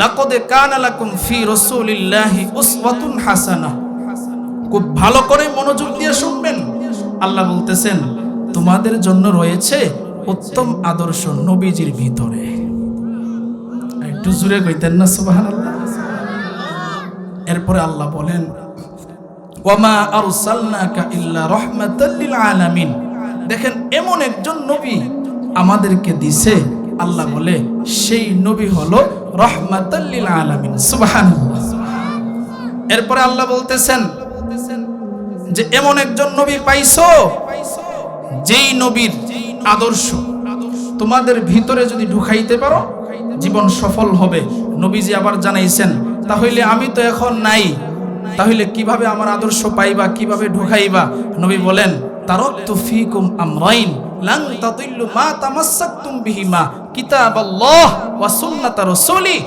লাকাদ কানা লাকুম ফি রাসূলিল্লাহি উসওয়াতুন হাসানাহ। খুব ভালো করে মনোযোগ দিয়ে শুনবেন। আল্লাহ বলতেছেন তোমাদের জন্য রয়েছে উত্তম আদর্শ নবীজির ভিতরে। একটু জোরে কইতেন না সুবহানাল্লাহ। এরপরে আল্লাহ বলেন ওয়ামা আরসালনাকা ইল্লা রাহমাতাল লিল আলামিন। দেখেন এমন একজন নবী আমাদেরকে দিছে, আল্লাহ বলে সেই নবী হলো রাহমাতাল লিল আলামিন। সুবহানাল্লাহ। এরপরে আল্লাহ বলতেছেন যে এমন একজন নবী পাইছো যেই নবীর আদর্শ তোমাদের ভিতরে যদি ঢুকাইতে পারো জীবন সফল হবে। নবীজি আবার জানাইছেন তাহলে আমি তো এখন নাই, তাহলে কিভাবে আমার আদর্শ পাইবা, কিভাবে ঢুকাইবা? নবী বলেন তারাকতু ফীকুম আমরাইন লান তাদিল্লু মা তামাসসাকতুম বিহিমা কিতাবাল্লাহ ওয়া সুন্নাতা রাসূলি।